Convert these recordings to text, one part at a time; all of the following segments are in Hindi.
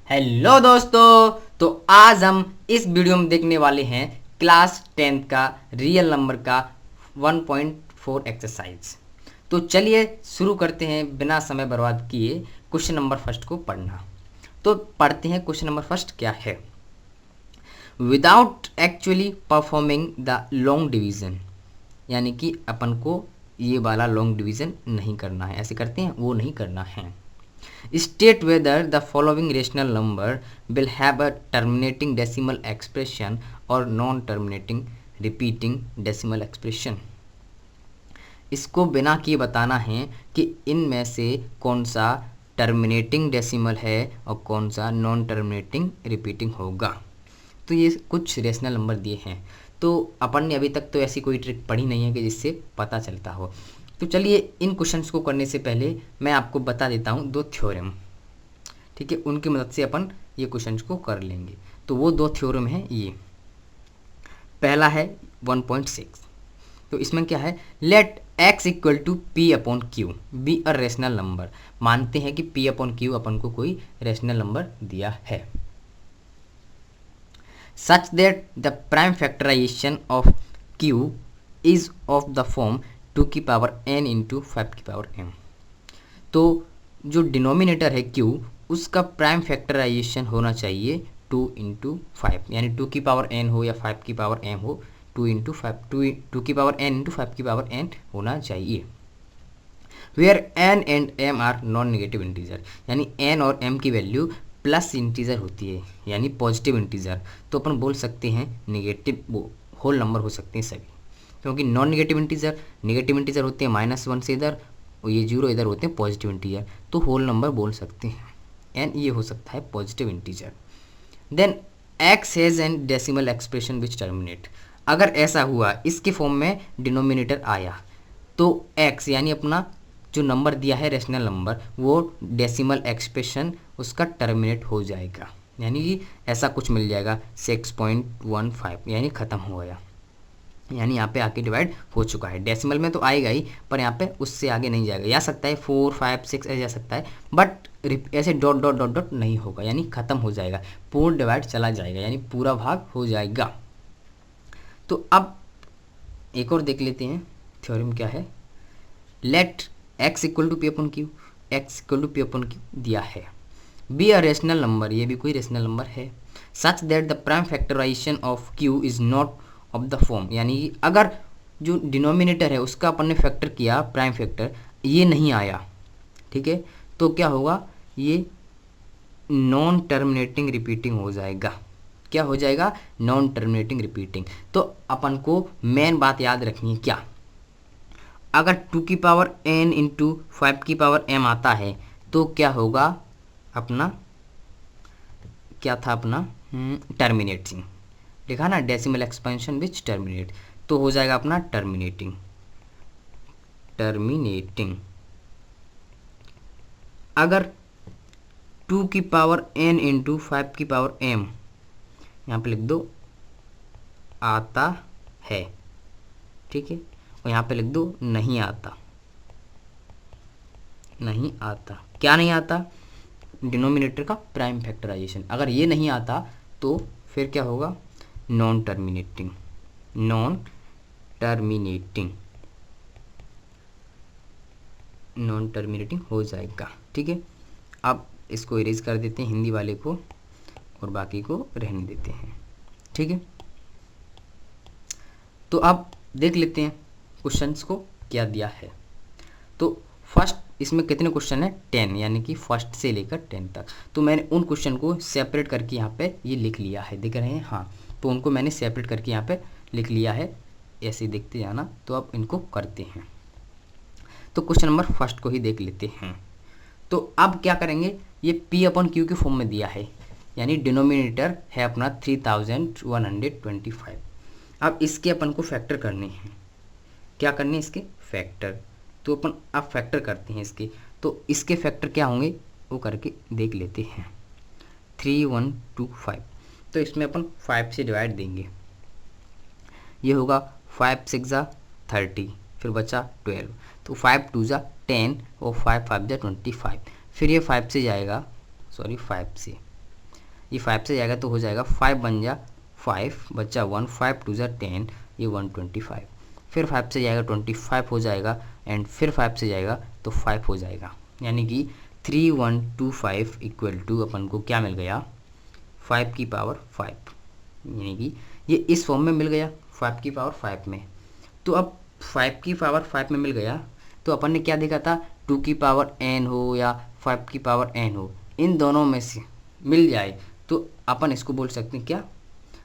हेलो दोस्तों, तो आज हम इस वीडियो में देखने वाले हैं क्लास 10th का रियल नंबर का 1.4 एक्सरसाइज। तो चलिए शुरू करते हैं बिना समय बर्बाद किए क्वेश्चन नंबर फर्स्ट को पढ़ना। तो पढ़ते हैं क्वेश्चन नंबर फर्स्ट क्या है। Without actually performing the long division, यानी कि अपन को ये वाला लॉन्ग डिवीजन नहीं करना है, ऐसे करते हैं वो नहीं करना है। State whether the following rational number will have a terminating decimal expression or non-terminating repeating decimal expression। इसको बिना किए बताना है कि इनमें से कौन सा टर्मिनेटिंग डेसिमल है और कौन सा नॉन टर्मिनेटिंग रिपीटिंग होगा। तो ये कुछ रेशनल नंबर दिए हैं। तो अपन ने अभी तक तो ऐसी कोई ट्रिक पढ़ी नहीं है कि जिससे पता चलता हो। तो चलिए इन क्वेश्चंस को करने से पहले मैं आपको बता देता हूँ दो थ्योरम, ठीक है, उनकी मदद से अपन ये क्वेश्चंस को कर लेंगे। तो वो दो थ्योरम है ये। पहला है 1.6। तो इसमें क्या है, let x equal to P upon Q be a rational number. मानते हैं कि p अपॉन क्यू अपन को कोई रेशनल नंबर दिया है, such that the prime factorization of q is of the form 2 की पावर n इंटू 5 की पावर m। तो जो डिनोमिनेटर है q, उसका प्राइम फैक्टराइजेशन होना चाहिए 2 इंटू 5, यानी 2 की पावर n हो या 5 की पावर m हो, 2 इंटू 5 2 की पावर n इंटू 5 की पावर n होना चाहिए। Where n and m are non negative integer, यानी n और m की वैल्यू प्लस इंटीजर होती है, यानी पॉजिटिव इंटीजर। तो अपन बोल सकते हैं नेगेटिव होल नंबर हो सकते हैं सभी, क्योंकि नॉन नेगेटिव इंटीजर होते हैं -1 से इधर, और ये 0 इधर होते हैं पॉजिटिव इंटीजर। तो होल नंबर बोल सकते हैं। एन ये हो सकता है positive integer. Then X has an decimal expression which terminate. अगर ऐसा हुआ, इसके फॉर्म में डिनोमिनेटर आया, तो एक्स यानी अपना जो नंबर दिया है रेशनल नंबर, वो डेसिमल एक्सप्रेशन उसका टर्मिनेट हो जाएगा, यानी कि ऐसा कुछ मिल जाएगा 6.15, यानी ख़त्म हो गया, यानी यहाँ पे आके डिवाइड हो चुका है। डेसिमल में तो आएगा ही, पर यहाँ पे उससे आगे नहीं जाएगा। जा सकता है 4, 5, 6 ऐसे जा सकता है, बट ऐसे डॉट डॉट डॉट डॉट नहीं होगा, यानी ख़त्म हो जाएगा, पूर्ण डिवाइड चला जाएगा, यानी पूरा भाग हो जाएगा। तो अब एक और देख लेते हैं थ्योरम क्या है। Let X equal to P upon Q, X equal to P upon Q दिया है। बी अ रेशनल नंबर, ये भी कोई रेशनल नंबर है, such that the prime factorization of Q is not of the form, यानी अगर जो डिनोमिनेटर है उसका अपन ने फैक्टर किया, प्राइम फैक्टर ये नहीं आया, ठीक है, तो क्या होगा, ये नॉन टर्मिनेटिंग रिपीटिंग हो जाएगा। क्या हो जाएगा, नॉन टर्मिनेटिंग रिपीटिंग। तो अपन को मेन बात याद रखनी है क्या, अगर 2 की पावर n इंटू 5 की पावर m आता है तो क्या होगा, अपना क्या था अपना टर्मिनेटिंग लिखा ना, डेसिमल एक्सपेंशन विच टर्मिनेट, तो हो जाएगा अपना टर्मिनेटिंग। अगर 2 की पावर n इंटू 5 की पावर m, यहाँ पे लिख दो आता है, ठीक है, और यहाँ पे लिख दो नहीं आता, नहीं आता। क्या नहीं आता, डिनोमिनेटर का प्राइम फैक्टराइजेशन। अगर ये नहीं आता तो फिर क्या होगा, नॉन टर्मिनेटिंग, नॉन टर्मिनेटिंग हो जाएगा, ठीक है। अब इसको इरेज कर देते हैं हिंदी वाले को, और बाकी को रहने देते हैं, ठीक है। तो अब देख लेते हैं क्वेश्चंस को क्या दिया है। तो फर्स्ट इसमें कितने क्वेश्चन है, 10, यानी कि फर्स्ट से लेकर 10 तक। तो मैंने उन क्वेश्चन को सेपरेट करके यहाँ पे ये लिख लिया है, देख रहे हैं, हाँ, तो उनको मैंने सेपरेट करके यहाँ पे लिख लिया है, ऐसे देखते जाना। तो अब इनको करते हैं। तो क्वेश्चन नंबर फर्स्ट को ही देख लेते हैं। तो अब क्या करेंगे, ये p अपॉन क्यू के फॉर्म में दिया है, यानी डिनोमिनेटर है अपना 3125। अब इसके अपन को फैक्टर करने हैं। क्या करने हैं इसके फैक्टर, तो अपन अब फैक्टर करते हैं इसके। तो इसके फैक्टर क्या होंगे वो करके देख लेते हैं। 3125, तो इसमें अपन 5 से डिवाइड देंगे, ये होगा 5 6 जा 30, फिर बचा 12, तो 5 2 जा 10 और 5 5 जा 25। फिर ये 5 से जाएगा, सॉरी 5 से ये 5 से जाएगा तो हो जाएगा 5 बन जा 5 बच्चा 1, 5 2 जा 10, ये 125। फिर 5 से जाएगा 25 हो जाएगा, एंड फिर 5 से जाएगा तो 5 हो जाएगा, यानी कि 3125 इक्वल टू अपन को क्या मिल गया 5 की पावर 5, यानी कि ये इस फॉर्म में मिल गया 5 की पावर 5 में। तो अब 5 की पावर 5 में मिल गया तो अपन ने क्या देखा था 2 की पावर n हो या 5 की पावर n हो, इन दोनों में से मिल जाए तो अपन इसको बोल सकते हैं क्या,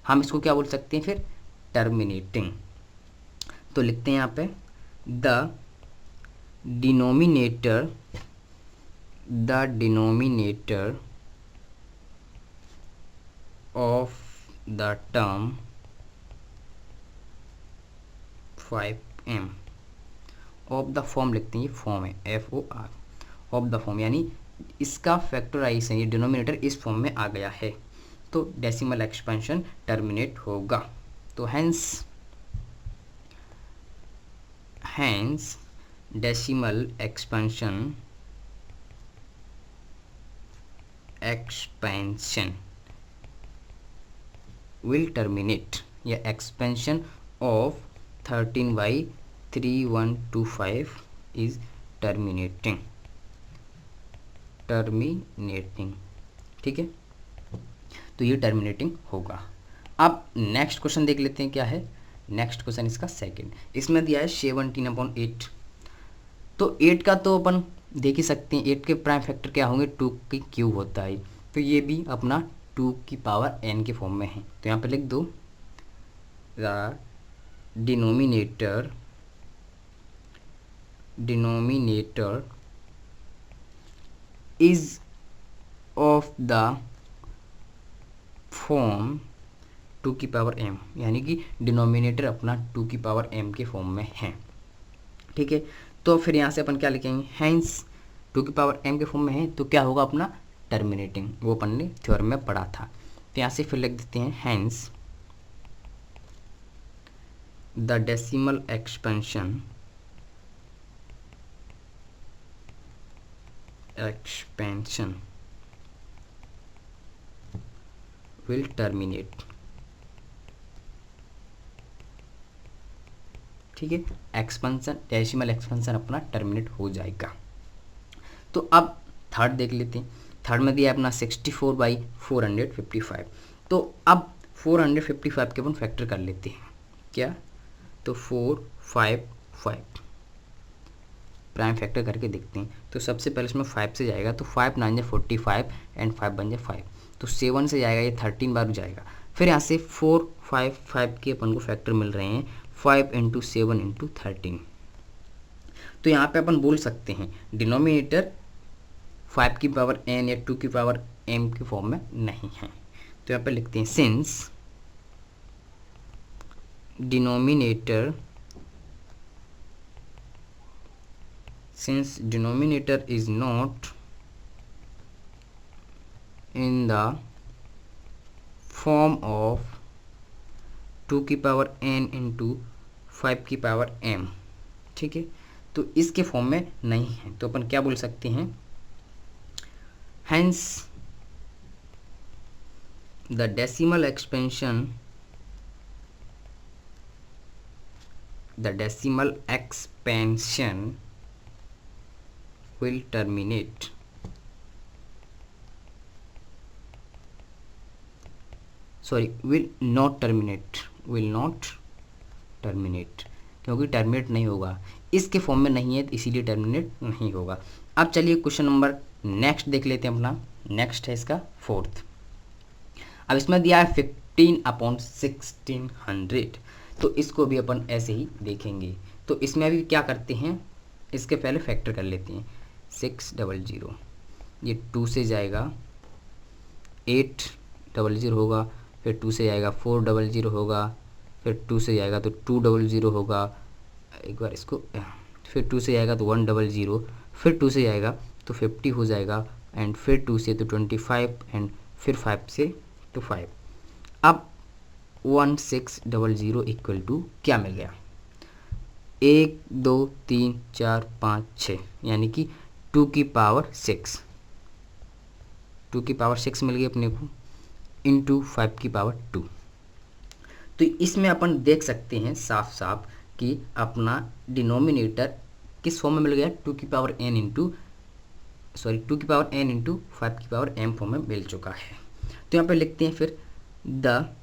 हम इसको क्या बोल सकते हैं फिर टर्मिनेटिंग। तो लिखते हैं यहाँ पे the denominator of the term 5m of the form लिखते हैं, ये फॉर्म है FOR ऑफ द फॉर्म, यानी इसका फैक्टराइजेशन ये डिनोमिनेटर इस फॉर्म में आ गया है तो डेसिमल एक्सपेंशन टर्मिनेट होगा। तो hence decimal expansion will terminate, या एक्सपेंशन ऑफ 13/3125 is terminating, ठीक है, तो ये टर्मिनेटिंग होगा। अब नेक्स्ट क्वेश्चन देख लेते हैं क्या है। नेक्स्ट क्वेश्चन इसका सेकंड, इसमें दिया है 17/8। तो 8 का तो अपन देख ही सकते हैं, 8 के प्राइम फैक्टर क्या होंगे 2 की क्यूब होता है, तो ये भी अपना 2 की पावर n के फॉर्म में है। तो यहाँ पे लिख दो the denominator is of the form 2 की पावर m, यानी कि डिनोमिनेटर अपना 2 की पावर m के फॉर्म में है, ठीक है। तो फिर यहाँ से अपन क्या लिखेंगे, हैंस 2 की पावर m के फॉर्म में है तो क्या होगा अपना टर्मिनेटिंग, वो अपन ने थ्योरम में पढ़ा था। तो यहाँ से फिर लिख देते हैं hence the decimal expansion will terminate, ठीक है, एक्सपेंशन डेसिमल एक्सपेंशन अपना टर्मिनेट हो जाएगा। तो अब थर्ड देख लेते हैं। थर्ड में दिया अपना 64/455। तो अब 455 के अपन फैक्टर कर लेते हैं क्या, तो 455 प्राइम फैक्टर करके देखते हैं। तो सबसे पहले इसमें 5 से जाएगा तो 5 9 जा 45 एंड 5 बन जाए 5, तो 7 से जाएगा ये 13 बार जाएगा। फिर यहाँ से 455 के अपन को फैक्टर मिल रहे हैं 5 × 7 × 13। तो यहाँ पे अपन बोल सकते हैं डिनोमिनेटर 5 की पावर n या 2 की पावर m के फॉर्म में नहीं है। तो यहाँ पे लिखते हैं since denominator is not in the form of 2 की पावर n × 5 की पावर m, ठीक है, तो इसके फॉर्म में नहीं है। तो अपन क्या बोल सकते हैं, hence the decimal expansion will terminate, will not terminate, क्योंकि टर्मिनेट नहीं होगा, इसके फॉर्म में नहीं है इसीलिए टर्मिनेट नहीं होगा। अब चलिए क्वेश्चन नंबर नेक्स्ट देख लेते हैं अपना। नेक्स्ट है इसका फोर्थ। अब इसमें दिया है 15/1600, तो इसको भी अपन ऐसे ही देखेंगे। तो इसमें भी क्या करते हैं, इसके पहले फैक्टर कर लेते हैं। 600 ये 2 से जाएगा 800 होगा, फिर 2 से जाएगा 400 होगा, फिर 2 से जाएगा तो 200 होगा, एक बार इसको, फिर 2 से जाएगा तो 100, फिर 2 से जाएगा तो 50 हो जाएगा, एंड फिर 2 से तो 25, एंड फिर 5 से तो 5। अब 1600 इक्वल टू क्या मिल गया, 1 2 3 4 5 6, यानी कि 2 की पावर 6 मिल गई अपने को। इंटू 5 की पावर 2। तो इसमें अपन देख सकते हैं साफ साफ कि अपना डिनोमिनेटर किस फॉर्म में मिल गया, 2 की पावर n इंटू 2 की पावर n इंटू 5 की पावर m फॉर्म में मिल चुका है। तो यहाँ पे लिखते हैं फिर the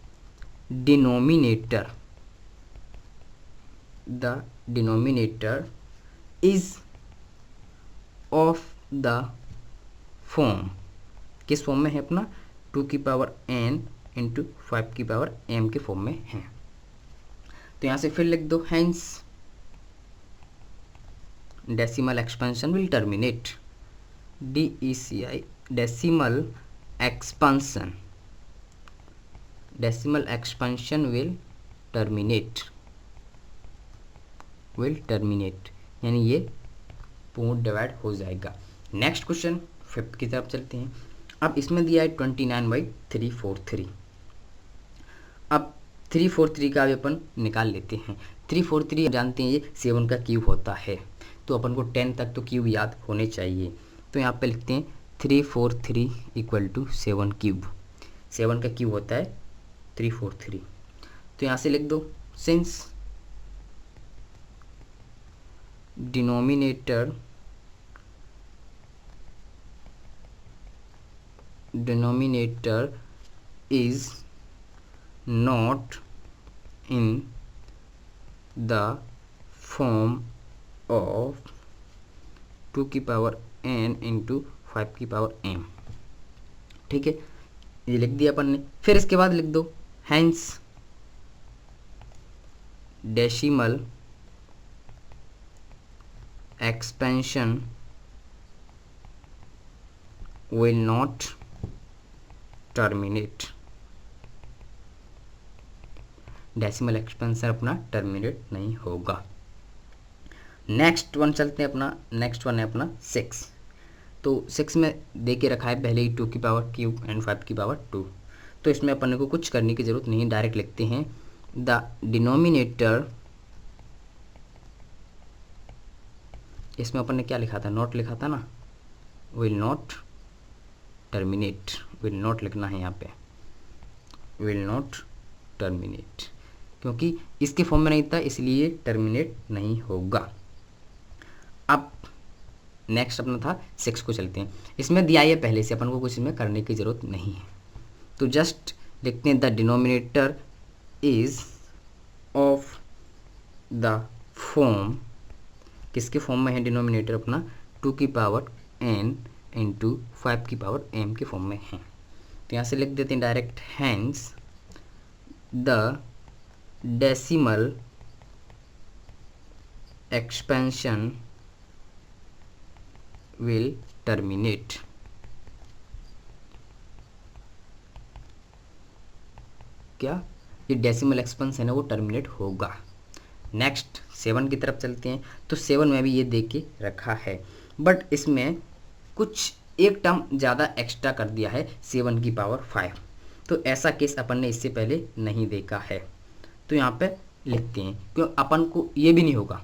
denominator is of the form, किस फॉर्म में है अपना, 2 की पावर n इंटू 5 की पावर m के फॉर्म में है। तो यहाँ से फिर लिख दो hence decimal expansion will terminate, DECI decimal expansion will terminate, यानी ये पूर्ण डिवाइड हो जाएगा। नेक्स्ट क्वेश्चन 5th की तरफ चलते हैं। अब इसमें दिया है 29/343। अब 343 का भी अपन निकाल लेते हैं। 343 जानते हैं ये 7 का क्यूब होता है, तो अपन को 10 तक तो क्यूब याद होने चाहिए। तो यहाँ पे लिखते हैं 343 इक्वल टू 7 क्यूब, 7 का क्यूब होता है 343। तो यहाँ से लिख दो since denominator is not in the form of 2 की पावर n इंटू 5 की पावर m। ठीक है, ये लिख दिया अपन ने। फिर इसके बाद लिख दो hence decimal expansion will not terminate, decimal expansion अपना टर्मिनेट नहीं होगा। नेक्स्ट वन चलते हैं अपना, नेक्स्ट वन है अपना 6। तो 6 में दे के रखा है पहले ही 2 की पावर क्यूब एंड 5 की पावर 2। तो इसमें अपन को कुछ करने की ज़रूरत नहीं, डायरेक्ट लिखते हैं द डिनोमिनेटर, इसमें अपन ने क्या लिखा था, नॉट लिखा था ना, will not terminate, will not लिखना है यहाँ पे, विल नॉट टर्मिनेट, क्योंकि इसके फॉर्म में नहीं था इसलिए टर्मिनेट नहीं होगा। अब नेक्स्ट अपना था 6 को चलते हैं। इसमें दिया है पहले से, अपन को कुछ इसमें करने की ज़रूरत नहीं है। तो जस्ट लिखते हैं the denominator is of the form, किसके फॉर्म में है डिनोमिनेटर अपना, 2 की पावर n इंटू 5 की पावर m के फॉर्म में है। तो यहाँ से लिख देते हैं direct hence the decimal expansion will terminate, क्या ये डेसिमल एक्सपेंशन है ना वो टर्मिनेट होगा। नेक्स्ट 7 की तरफ चलते हैं। तो 7 में भी ये दे के रखा है, बट इसमें कुछ एक टर्म ज़्यादा एक्स्ट्रा कर दिया है 7 की पावर 5। तो ऐसा केस अपन ने इससे पहले नहीं देखा है। तो यहाँ पे लिखते हैं, क्यों अपन को ये भी नहीं होगा,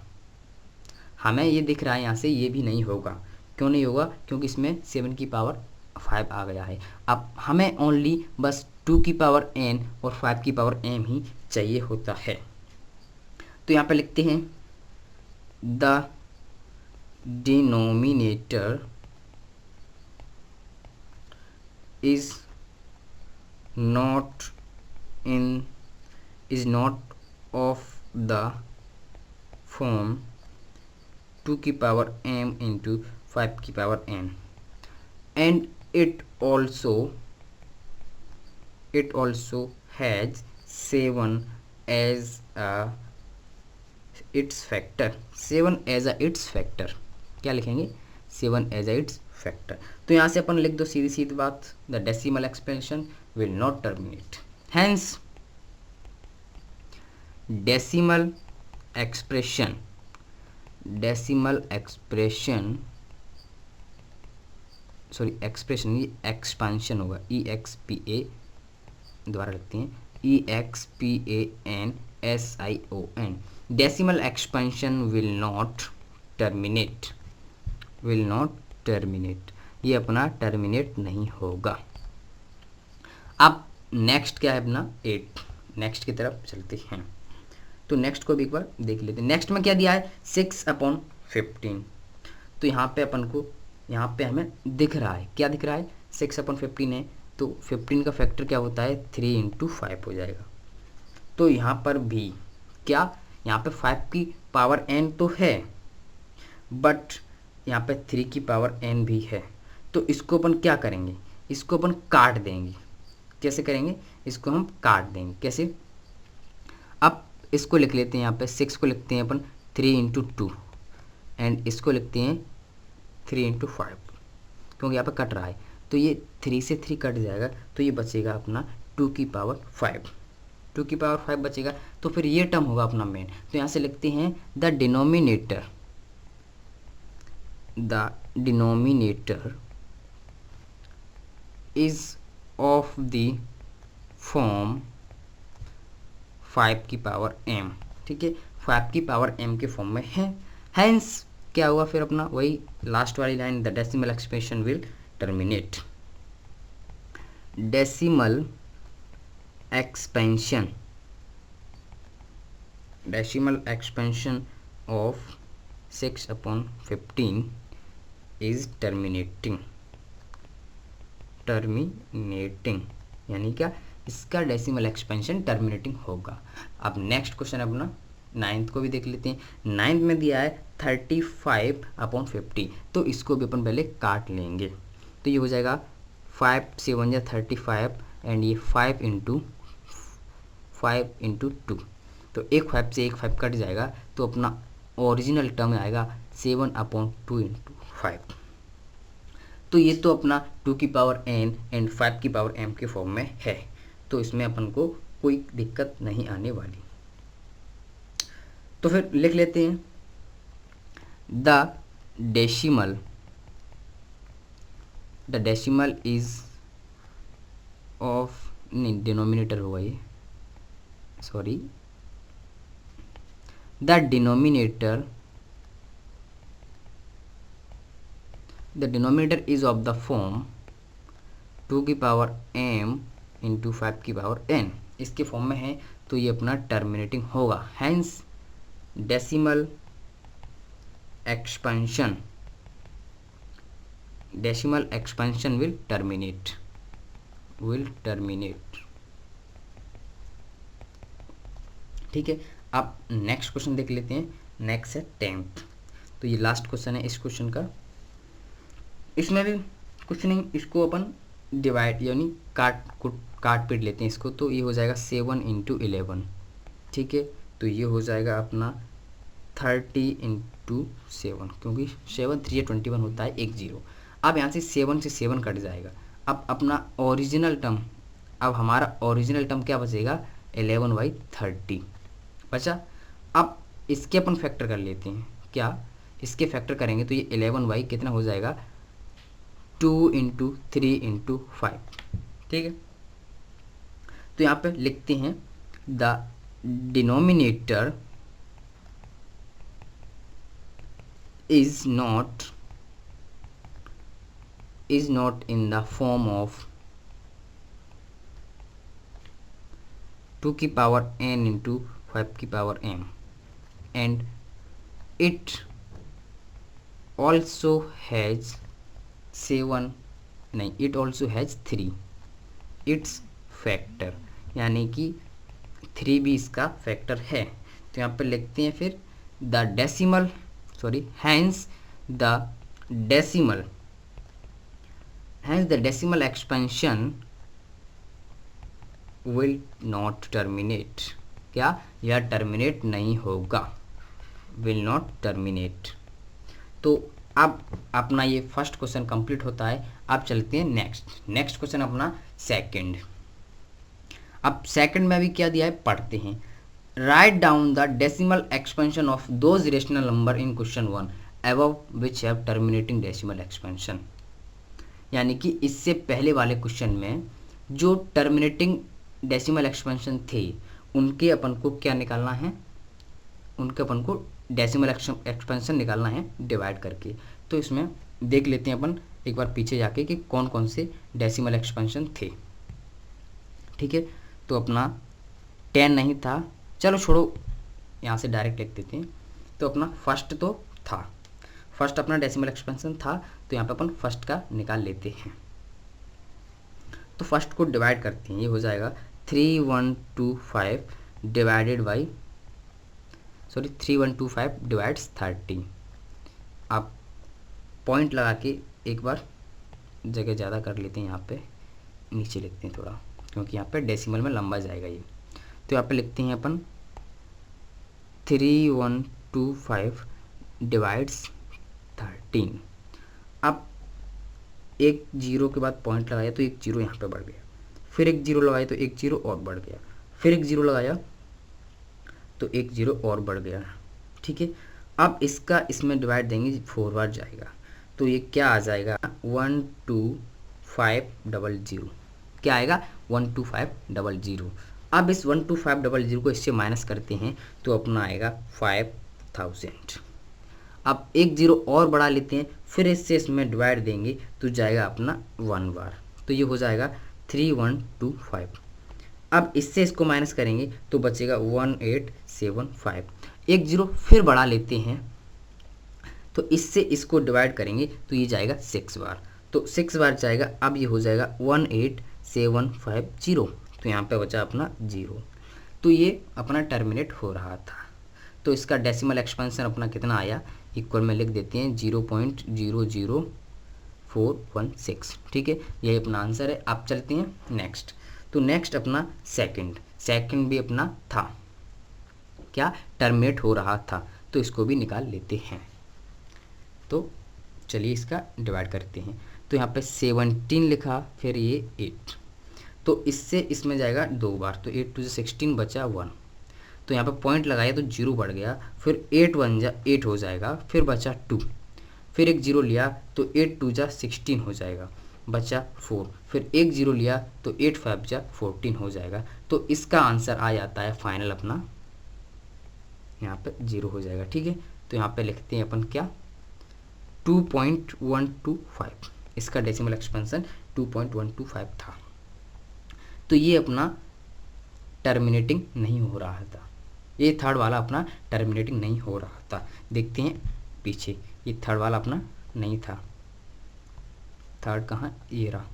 हमें ये दिख रहा है यहाँ से ये भी नहीं होगा। क्यों नहीं होगा, क्योंकि इसमें 7 की पावर 5 आ गया है। अब हमें ओनली बस 2 की पावर n और 5 की पावर m ही चाहिए होता है। तो यहाँ पे लिखते हैं the denominator is not of the form 2 की पावर m into 5 की power n, and it also has 7 as its factor, 7 as its factor, क्या लिखेंगे, 7 as its फैक्टर। तो यहाँ से अपन लिख दो सीधी सीधी बात, the decimal expansion will not terminate, hence decimal expression sorry expression, ये एक्सपेंशन होगा, EXPA द्वारा लिखते हैं EXPANSION, decimal expansion will not terminate, ये अपना टर्मिनेट नहीं होगा। अब नेक्स्ट क्या है अपना 8, नेक्स्ट की तरफ चलते हैं। तो नेक्स्ट को भी एक बार देख लेते हैं। नेक्स्ट में क्या दिया है 6/15। तो यहाँ पे अपन को, यहाँ पे हमें दिख रहा है, क्या दिख रहा है 6/15 है, तो 15 का फैक्टर क्या होता है 3 × 5 हो जाएगा। तो यहाँ पर भी क्या, यहाँ पे 5 की पावर n तो है, बट यहाँ पे 3 की पावर n भी है। तो इसको अपन क्या करेंगे, इसको अपन काट देंगे। कैसे करेंगे, इसको हम काट देंगे। कैसे, अब इसको लिख लेते हैं, यहाँ पे 6 को लिखते हैं अपन 3 × 2 एंड इसको लिखते हैं 3 × 5, क्योंकि यहाँ पे कट रहा है। तो ये 3 से 3 कट जाएगा, तो ये बचेगा अपना 2 की पावर 5, 2 की पावर 5 बचेगा। तो फिर ये टर्म होगा अपना मेन। तो यहाँ से लिखते हैं the denominator is of the form 5 की पावर m। ठीक है, 5 की पावर m के फॉर्म में है। हैंस क्या हुआ फिर अपना वही लास्ट वाली line, the decimal expansion will terminate. Decimal expansion of 6/15 is terminating, यानी क्या, इसका डेसिमल एक्सपेंशन टर्मिनेटिंग होगा। अब नेक्स्ट क्वेश्चन अपना 9th को भी देख लेते हैं। 9th में दिया है 35/50, तो इसको भी अपन पहले काट लेंगे। तो ये हो जाएगा 5 से 1 35 एंड ये 5 × 2। तो एक 5 से एक 5 कट जाएगा, तो अपना ओरिजिनल टर्म आएगा 7/2 × 5। तो ये तो अपना 2 की पावर n एंड 5 की पावर m के फॉर्म में है, तो इसमें अपन को कोई दिक्कत नहीं आने वाली। तो फिर लिख लेते हैं द डेसिमल इज ऑफ, नहीं डिनोमिनेटर हुआ ये, sorry, the denominator is of the form 2 की पावर m × 5 की पावर n, इसके फॉर्म में है। तो ये अपना टर्मिनेटिंग होगा। Hence decimal expansion will terminate. ठीक है, अब नेक्स्ट क्वेश्चन देख लेते हैं। नेक्स्ट है 10th। तो ये लास्ट क्वेश्चन है इस क्वेश्चन का। इसमें भी कुछ नहीं, इसको अपन डिवाइड यानी काट पीट लेते हैं इसको। तो ये हो जाएगा 7 × 11। ठीक है, तो ये हो जाएगा अपना 30 × 7, क्योंकि 7 3 21 होता है, 1 0। अब यहाँ से 7 से 7 कट जाएगा। अब अपना ओरिजिनल टर्म, अब हमारा ओरिजिनल टर्म क्या बचेगा 11/30 बचा। अब इसके अपन फैक्टर कर लेते हैं। क्या, इसके फैक्टर करेंगे तो ये 11 कितना हो जाएगा 2 × 3 × 5। ठीक है, तो यहाँ पे लिखते हैं the denominator is not in the form of 2 की पावर n × 5 की power m, and it also has 3 its factor, यानी कि 3 भी इसका फैक्टर है। तो यहाँ पर लिखते हैं फिर hence the decimal expansion will not terminate। क्या, यह टर्मिनेट नहीं होगा, will not terminate। तो अब अपना ये फर्स्ट क्वेश्चन कंप्लीट होता है। अब चलते हैं नेक्स्ट क्वेश्चन अपना सेकंड। अब सेकंड में भी क्या दिया है पढ़ते हैं। Write down the decimal expansion of those rational number in question 1 above which have terminating decimal expansion. यानी कि इससे पहले वाले क्वेश्चन में जो टर्मिनेटिंग डेसिमल एक्सपेंशन थे उनके अपन को क्या निकालना है, उनके अपन को डेसिमल एक्सपेंशन निकालना है डिवाइड करके। तो इसमें देख लेते हैं अपन एक बार पीछे जाके कि कौन कौन से डेसिमल एक्सपेंशन थे। ठीक है। तो अपना 10 नहीं था, चलो छोड़ो, यहाँ से डायरेक्ट लिख देते हैं। तो अपना फर्स्ट तो था, फर्स्ट अपना डेसिमल एक्सपेंशन था, तो यहाँ पे अपन फर्स्ट का निकाल लेते हैं। तो फर्स्ट को डिवाइड करते हैं, ये हो जाएगा 3125 डिवाइडेड बाई 3125 डिवाइड्स 30। आप पॉइंट लगा के एक बार जगह ज़्यादा कर लेते हैं, यहाँ पे नीचे लिखते हैं थोड़ा, क्योंकि यहाँ पे डेसिमल में लंबा जाएगा ये। तो यहाँ पे लिखते हैं अपन 3125 डिवाइड्स 13। अब एक जीरो के बाद पॉइंट लगाया तो एक जीरो यहाँ पे बढ़ गया, फिर एक जीरो लगाया तो एक जीरो और बढ़ गया, फिर एक जीरो लगाया तो एक जीरो और बढ़ गया, ठीक है। अब इसका इसमें डिवाइड देंगे 4 बार जाएगा, तो ये क्या आ जाएगा 12500, क्या आएगा 12500। अब इस 12500 को इससे माइनस करते हैं तो अपना आएगा 5000। अब एक जीरो और बढ़ा लेते हैं, फिर इससे इसमें डिवाइड देंगे तो जाएगा अपना 1 बार, तो ये हो जाएगा 3125। अब इससे इसको माइनस करेंगे तो बचेगा 1875। एक जीरो फिर बढ़ा लेते हैं, तो इससे इसको डिवाइड करेंगे तो ये जाएगा 6 बार, तो 6 बार जाएगा। अब ये हो जाएगा 18750, तो यहाँ पे बचा अपना 0। तो ये अपना टर्मिनेट हो रहा था। तो इसका डेसिमल एक्सपेंशन अपना कितना आया, इक्वल में लिख देते हैं 0.00416, ठीक है। यही अपना आंसर है। आप चलते हैं नेक्स्ट। तो नेक्स्ट अपना सेकंड भी अपना था, क्या टर्मिनेट हो रहा था, तो इसको भी निकाल लेते हैं। तो चलिए इसका डिवाइड करते हैं। तो यहाँ पे 17 लिखा, फिर ये 8, तो इससे इसमें जाएगा 2 बार, तो 8 to 16 बचा 1। तो यहाँ पे पॉइंट लगाया तो 0 बढ़ गया, फिर 8 1 8 हो जाएगा, फिर बचा 2, फिर एक जीरो लिया तो 8 2 16 हो जाएगा, बचा 4, फिर एक जीरो लिया तो 8 5 14 हो जाएगा। तो इसका आंसर आ जाता है फाइनल अपना यहाँ पे 0 हो जाएगा, ठीक है। तो यहाँ पे लिखते हैं अपन क्या 2.125, इसका डेसिमल एक्सपेंशन 2.125 था। तो ये अपना टर्मिनेटिंग नहीं हो रहा था, ये थर्ड वाला अपना टर्मिनेटिंग नहीं हो रहा था। देखते हैं पीछे, ये थर्ड वाला अपना नहीं था, थर्ड कहाँ, ये रहा,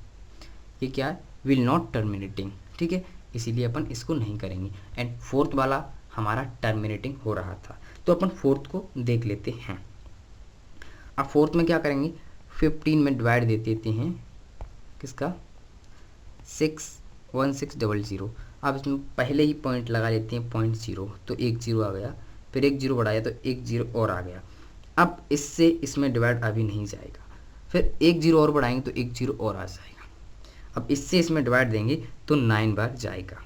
ये क्या है विल नॉट टर्मिनेटिंग, ठीक है, इसीलिए अपन इसको नहीं करेंगे। एंड फोर्थ वाला हमारा टर्मिनेटिंग हो रहा था, तो अपन फोर्थ को देख लेते हैं। अब फोर्थ में क्या करेंगे, 15 में डिवाइड दे देते हैं, किसका 61600। अब इसमें पहले ही पॉइंट लगा लेते हैं 0.0, तो एक जीरो आ गया, फिर एक जीरो बढ़ाया तो एक जीरो और आ गया। अब इससे इसमें डिवाइड अभी नहीं जाएगा, फिर एक जीरो और बढ़ाएंगे तो एक जीरो और आ जाएगा। अब इससे इसमें डिवाइड देंगे तो 9 बार जाएगा।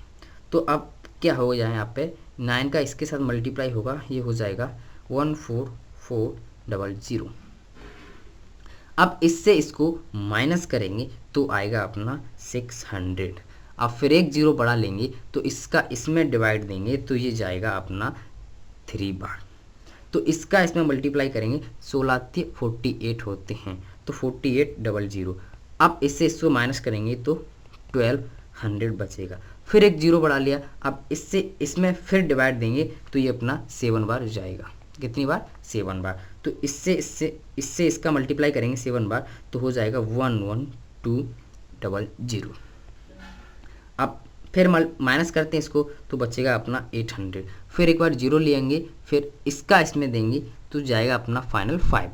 तो अब क्या हो जाए, यहाँ पे 9 का इसके साथ मल्टीप्लाई होगा, ये हो जाएगा 14400। अब इससे इसको माइनस करेंगे तो आएगा अपना 600। अब फिर एक जीरो बढ़ा लेंगे तो इसका इसमें डिवाइड देंगे तो ये जाएगा अपना 3 बार। तो इसका इसमें मल्टीप्लाई करेंगे, 16 × 48 होते हैं, तो 4800। अब इससे इसको माइनस करेंगे तो 1200 बचेगा, फिर एक जीरो बढ़ा लिया। अब इससे इसमें फिर डिवाइड देंगे तो ये अपना 7 बार जाएगा, कितनी बार 7 बार। तो इससे इसका मल्टीप्लाई करेंगे 7 बार तो हो जाएगा 11200। अब फिर माइनस करते हैं इसको तो बचेगा अपना 800, फिर एक बार जीरो लेंगे, फिर इसका इसमें देंगे तो जाएगा अपना फाइनल 5,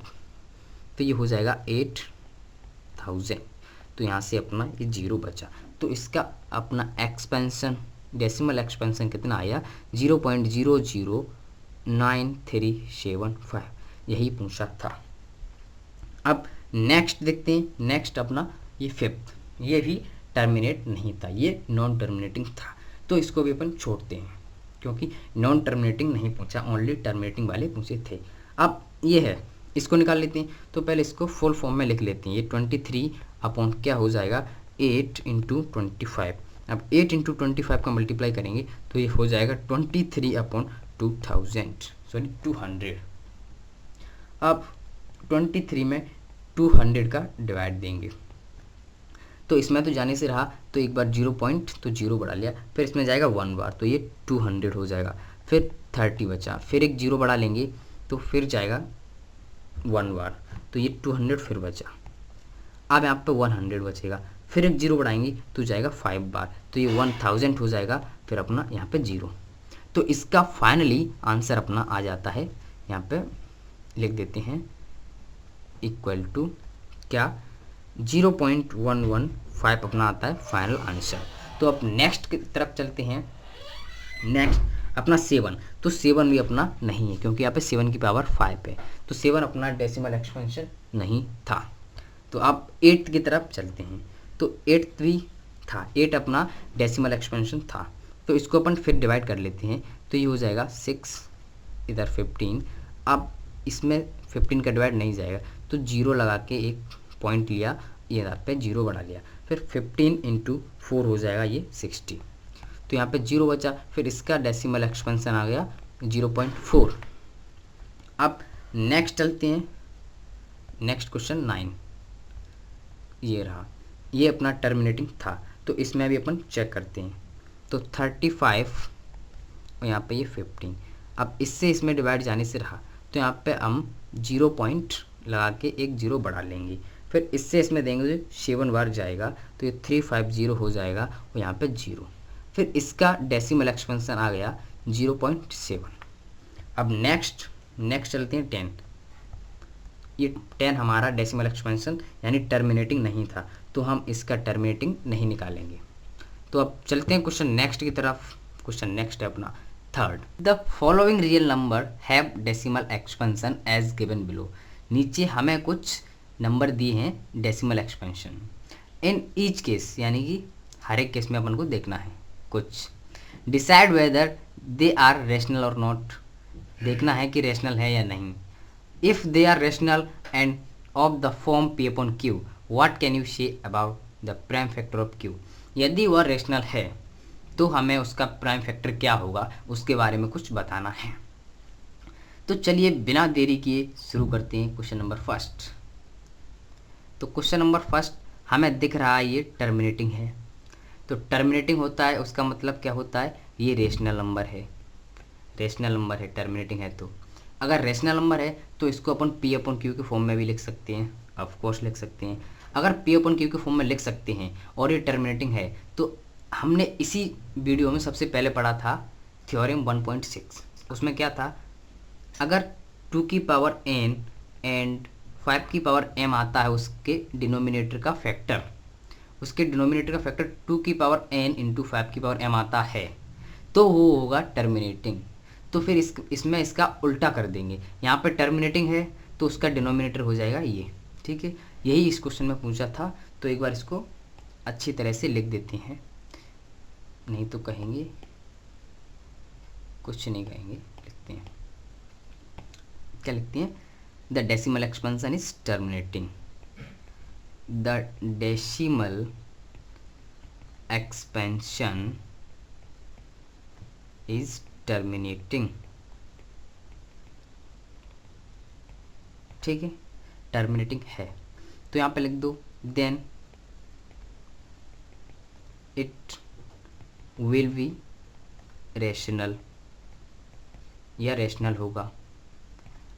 तो ये हो जाएगा 8000। तो यहाँ से अपना ये जीरो बचा, तो इसका अपना एक्सपेंशन डेसिमल एक्सपेंशन कितना आया 0.009375, यही पूछा था। अब नेक्स्ट देखते हैं, नेक्स्ट अपना ये फिफ्थ, ये भी टर्मिनेट नहीं था, ये नॉन टर्मिनेटिंग था, तो इसको भी अपन छोड़ते हैं क्योंकि नॉन टर्मिनेटिंग नहीं पूछा, ओनली टर्मिनेटिंग वाले पूछे थे। अब ये है, इसको निकाल लेते हैं। तो पहले इसको फुल फॉर्म में लिख लेते हैं, ये 23 अपॉन क्या हो जाएगा 8 × 25। अब 8 × 25 का मल्टीप्लाई करेंगे तो ये हो जाएगा 200। अब 23 में 200 का डिवाइड देंगे तो इसमें तो जाने से रहा, तो एक बार 0 पॉइंट तो 0 बढ़ा लिया, फिर इसमें जाएगा 1 बार तो ये 200 हो जाएगा, फिर 30 बचा, फिर एक 0 बढ़ा लेंगे तो फिर जाएगा 1 बार तो ये 200 फिर बचा। अब यहाँ पे 100 बचेगा, फिर एक 0 बढ़ाएंगे तो जाएगा 5 बार तो ये 1000 हो जाएगा, फिर अपना यहाँ पे 0। तो इसका फाइनली आंसर अपना आ जाता है, यहाँ पे लिख देते हैं इक्वल टू क्या 0.115 अपना आता है फाइनल आंसर। तो अब नेक्स्ट की तरफ चलते हैं। नेक्स्ट अपना 7, तो 7 भी अपना नहीं है क्योंकि यहाँ पे 7 की पावर 5 है, तो 7 अपना डेसिमल एक्सपेंशन नहीं था। तो अब 8 की तरफ चलते हैं, तो 8 भी था, 8 अपना डेसिमल एक्सपेंशन था, तो इसको अपन फिर डिवाइड कर लेते हैं, तो ये हो जाएगा 6 इधर 15। अब इसमें 15 का डिवाइड नहीं जाएगा तो 0 लगा के एक पॉइंट लिया, ये यहाँ पे 0 बढ़ा लिया, फिर 15 × 4 हो जाएगा ये 60, तो यहाँ पे 0 बचा, फिर इसका डेसिमल एक्सपेंशन आ गया 0.4। अब नेक्स्ट चलते हैं, नेक्स्ट क्वेश्चन 9 ये रहा, ये अपना टर्मिनेटिंग था, तो इसमें भी अपन चेक करते हैं। तो 35 और यहाँ पे ये 15, अब इससे इसमें डिवाइड जाने से रहा, तो यहाँ पे हम 0 पॉइंट लगा के एक 0 बढ़ा लेंगे, फिर इससे इसमें देंगे तो 7 बार जाएगा, तो ये 350 हो जाएगा और यहाँ पे 0, फिर इसका डेसिमल एक्सपेंशन आ गया 0.7। अब नेक्स्ट चलते हैं 10। ये 10 हमारा डेसिमल एक्सपेंशन यानी टर्मिनेटिंग नहीं था, तो हम इसका टर्मिनेटिंग नहीं निकालेंगे। तो अब चलते हैं क्वेश्चन नेक्स्ट की तरफ। क्वेश्चन नेक्स्ट है अपना 3rd, the following real number have decimal expansion as given below. नीचे हमें कुछ नंबर दिए हैं decimal expansion, in each case यानी कि हर एक केस में अपन को देखना है कुछ, decide whether they are rational और नॉट, देखना है कि रेशनल है या नहीं। If they are rational and of the form P upon Q, what can you say about the prime factor of Q। यदि वह रेशनल है तो हमें उसका प्राइम फैक्टर क्या होगा उसके बारे में कुछ बताना है। तो चलिए बिना देरी किए शुरू करते हैं क्वेश्चन नंबर 1। तो क्वेश्चन नंबर 1 हमें दिख रहा है ये टर्मिनेटिंग है, तो टर्मिनेटिंग होता है उसका मतलब क्या होता है, ये रेशनल नंबर है, रेशनल नंबर है, टर्मिनेटिंग है। तो अगर रेशनल नंबर है तो इसको अपन P upon Q के फॉर्म में भी लिख सकते हैं, ऑफ कोर्स लिख सकते हैं। अगर P upon Q के फॉर्म में लिख सकते हैं और ये टर्मिनेटिंग है, तो हमने इसी वीडियो में सबसे पहले पढ़ा था थ्योरम 1.6, उसमें क्या था, अगर 2 की पावर n एंड 5 की पावर m आता है उसके डिनोमिनेटर का फैक्टर, उसके डिनोमिनेटर का फैक्टर 2 की पावर n × 5 की पावर m आता है, तो वो होगा टर्मिनेटिंग। तो फिर इसमें इसका उल्टा कर देंगे, यहाँ पे टर्मिनेटिंग है तो उसका डिनोमिनेटर हो जाएगा ये, ठीक है। यही इस क्वेश्चन में पूछा था, तो एक बार इसको अच्छी तरह से लिख देते हैं, नहीं तो कहेंगे कुछ नहीं कहेंगे, लिखते हैं, क्या लिखते हैं, the decimal expansion is terminating, the decimal expansion is terminating, ठीक है, टर्मिनेटिंग है। तो यहाँ पे लिख दो, then it will be rational, या रेशनल होगा।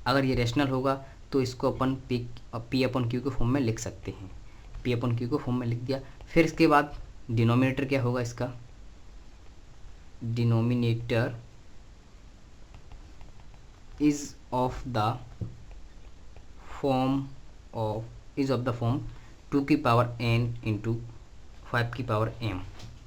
अगर ये रेशनल होगा तो इसको अपन P upon Q के फॉर्म में लिख सकते हैं, P upon Q को फॉर्म में लिख दिया। फिर इसके बाद डिनोमिनेटर क्या होगा इसका, denominator is of the form 2 की पावर n × 5 की पावर m,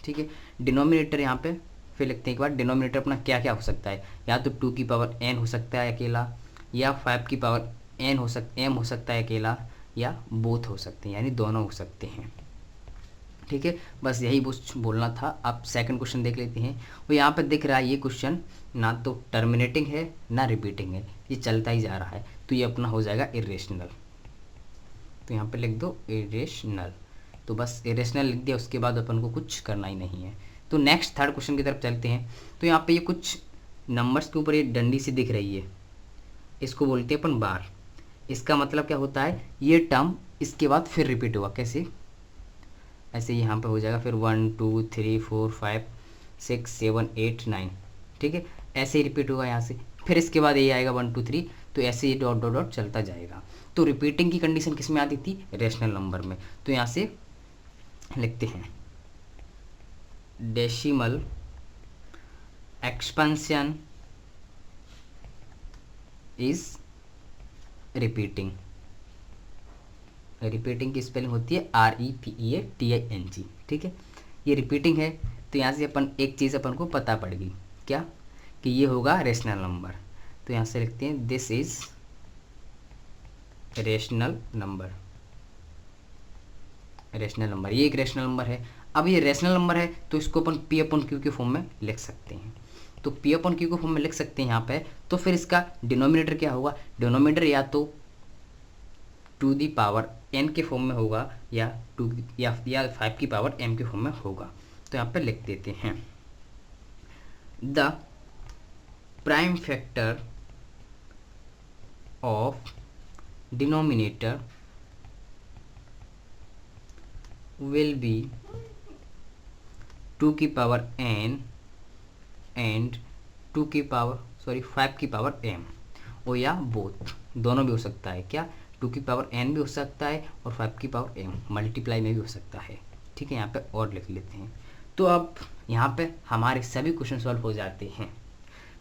ठीक है। डिनोमिनेटर यहाँ पे फिर लिखते हैं एक बार, डिनोमिनेटर अपना क्या क्या हो सकता है, या तो 2 की पावर n हो सकता है अकेला, या 5 की पावर m हो सकता है अकेला, या बोथ हो सकते हैं यानी दोनों हो सकते हैं, ठीक है। बस यही बोलना था। अब सेकंड क्वेश्चन देख लेते हैं। वो यहाँ पे दिख रहा है ये क्वेश्चन ना तो टर्मिनेटिंग है ना रिपीटिंग है, ये चलता ही जा रहा है, तो ये अपना हो जाएगा इरेशनल। तो यहाँ पे लिख दो इरेशनल, तो बस इरेशनल लिख दिया, उसके बाद अपन को कुछ करना ही नहीं है। तो नेक्स्ट थर्ड क्वेश्चन की तरफ चलते हैं। तो यहाँ पे ये कुछ नंबर्स के ऊपर ये डंडी सी दिख रही है, इसको बोलते हैं अपन बार। इसका मतलब क्या होता है, ये टर्म इसके बाद फिर रिपीट होगा, कैसे, ऐसे यहाँ पे हो जाएगा, फिर 1 2 3 4 5 6 7 8 9, ठीक है, ऐसे ही रिपीट होगा यहाँ से। फिर इसके बाद ये आएगा 1 2 3, तो ऐसे ही डॉट डॉट डॉट चलता जाएगा। तो रिपीटिंग की कंडीशन किस में आती थी? रेशनल नंबर में। तो यहाँ से लिखते हैं decimal expansion is repeating. Repeating की स्पेलिंग होती है REPEATING, ठीक है। ये रिपीटिंग है, तो यहाँ से अपन एक चीज़ अपन को पता पड़ गई, क्या? कि ये होगा रेशनल नंबर। तो यहाँ से लिखते हैं this is rational number. Rational number, ये एक रेशनल नंबर है। अब ये रेशनल नंबर है तो इसको अपन P/Q के फॉर्म में लिख सकते हैं। तो P/Q के फॉर्म में लिख सकते हैं यहाँ पे। तो फिर इसका डिनोमिनेटर क्या होगा? डिनोमिनेटर या तो टू दी पावर n के फॉर्म में होगा या 5 की पावर m के फॉर्म में होगा। तो यहाँ पे लिख देते हैं the prime factor of denominator will be 2 की पावर n and 5 की पावर m, ओ या बोथ, दोनों भी हो सकता है। क्या? 2 की पावर n भी हो सकता है और 5 की पावर m मल्टीप्लाई में भी हो सकता है, ठीक है। यहाँ पे और लिख लेते हैं। तो अब यहाँ पे हमारे सभी क्वेश्चन सॉल्व हो जाते हैं।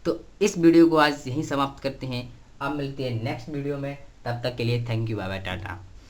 तो इस वीडियो को आज यहीं समाप्त करते हैं। अब मिलते हैं नेक्स्ट वीडियो में, तब तक के लिए thank you, bye bye, Tata.